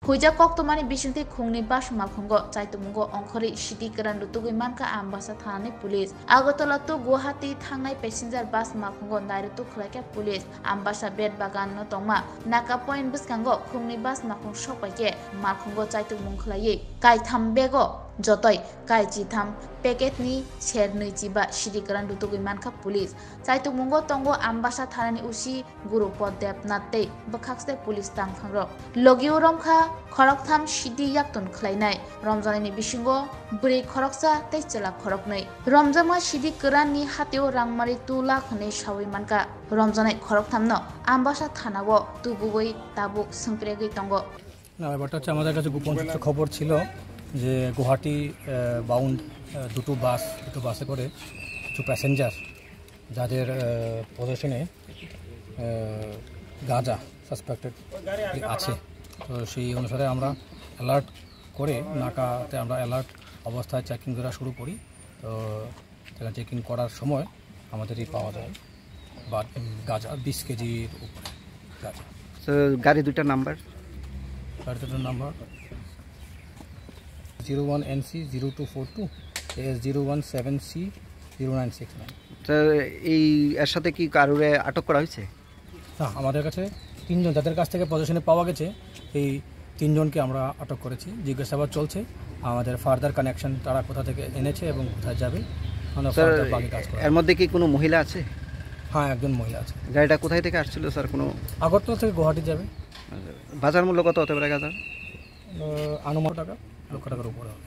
Huja koktomani bisingti khungni bas malkhungo chaitumungo ongkhori Siddi Kwran Naitogwi manka ambasa thani police Agartala to Guwahati thangnai passenger bus malkhungo nairutu khlaika police ambasa bed bagan no tongma naka point biskango khungni bus malkhung sokpaike malkhungo chaitumung khlaiye kaitham bego jotoi kaiji tham packet ni sernui chiba Siddi Kwran Naitogwi manka police chaitumungo tongo ambasa thanani usi guru podep natte bakhakste police tangphangro logiu Romkha Khorokthamno Siddi yakton khlainai Romjanani bisingo Bwrwi Khoroksa tei chela Khoroknai Romjama Siddi Kwran ni hateo rangmari 2 lakh ni sawi manka Romjanai Khorokthamno ambasa thanao tubugoi tabuk sangpregi tongo না ব্যাপারটা হচ্ছে আমাদের কাছে গোপন সূত্রে খবর ছিল যে গুয়াহাটি বাউন্ড দুটো বাসে করে কিছু প্যাসেঞ্জার যাদের পজিশনে গাঁজা সাসপেক্টেড আছে তো সেই অনুসারে আমরা অ্যালার্ট করে নাকাতে আমরা অ্যালার্ট অবস্থায় চেকিং করা শুরু করি তো চেকিং করার সময় আমাদেরই পাওয়া যায় বা গাঁজা 20 কেজির উপরে গাঁজা। তো গাড়ি দুটার নাম্বার number 01NC 0242 AS017C 0969 তো এই এর সাথে কি কারোরে আটক করা হয়েছে? না আমাদের কাছে তিনজন যাদের কাছ থেকে পজিশনে পাওয়া গেছে এই তিনজনকে আমরা আটক করেছি জিজ্ঞাসাবাদ চলছে আমাদের ফার্দার কানেকশন তারা কোথা থেকে এনেছে এবং কোথায় যাবে আমরা ফার্দার বাকি কাজ করব। এর মধ্যে কি কোনো মহিলা আছে? হ্যাঁ একজন মহিলা আছে। গাড়িটা কোথায় থেকে আসছিল স্যার? কোনো আগরতলা থেকে গুয়াহাটি যাবে। বাজার মূল্য কত হতে পারে গাজার? আনুমানিক লক্ষ টাকার উপরে হবে।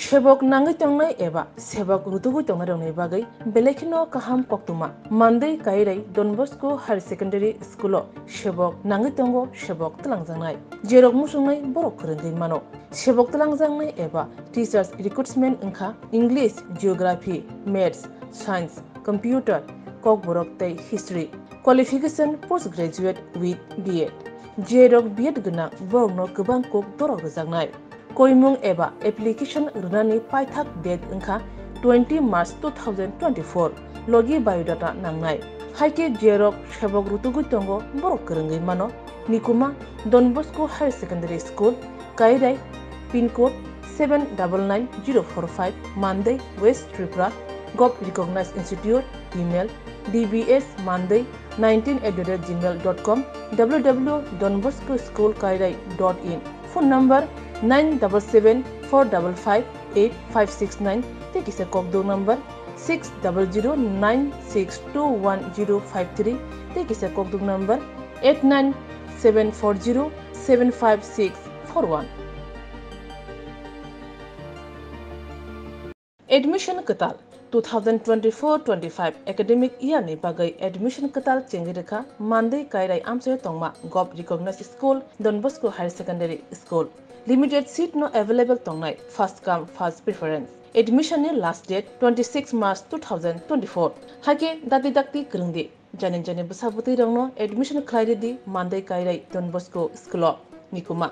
Sebok nangai tongnai eba sebok rutugui tongnai rongni bagai belekino kaham koktuma Monday kairai Don Bosco Higher Secondary School sebok nangai tongo sebok tlangjanghnai jerok musungnai borok khorongoi mano sebok tlangjanghnai eba teachers recruitment wngkha English, Geography, Maths, Science, Computer, kok borok tei History qualification postgraduate with B.Ed jerok B.Ed gna borokno gobang kok dorok rejaknai Koimung eba application runani paithak date wngkha 20 March 2024 logi biodata nangnai haike jerok sebok rutugui tongo borok korongoi mano nikuma Don Bosco Higher Secondary School Kairai pin code 799045 Monday West Tripura Gov Recognized Institute email dbsmonday19@gmail.com www.donboscoschoolkairai.in phone number 977455859 take is a kokdo number 60096211053 take is a kokdo number 89740756141 Admission Katal 2024-25 academic year ni bagai admission katal chengireka Monday kairai amsoy tongma Gov Recognized School Don Bosco Higher Secondary School limited seat no available tongnai first come first preference admission ni last date 26 March 2024 hake dati dakti krungdi jane busabuti rongno admission khlairi di Monday kairai Don Bosco School nikuma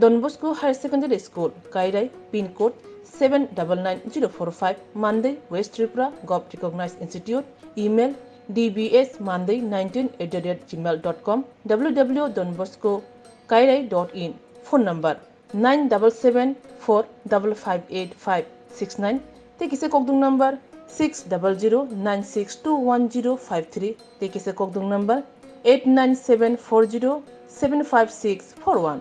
Don Bosco Higher Secondary School kairai pin code 799045 Monday West Tripura Gov Recognized Institute email dbsmonday19@gmail.com www.donboscokairai.in phone number 977455859 take is a kokdung number 60096211053 take is a kokdung number 89740756141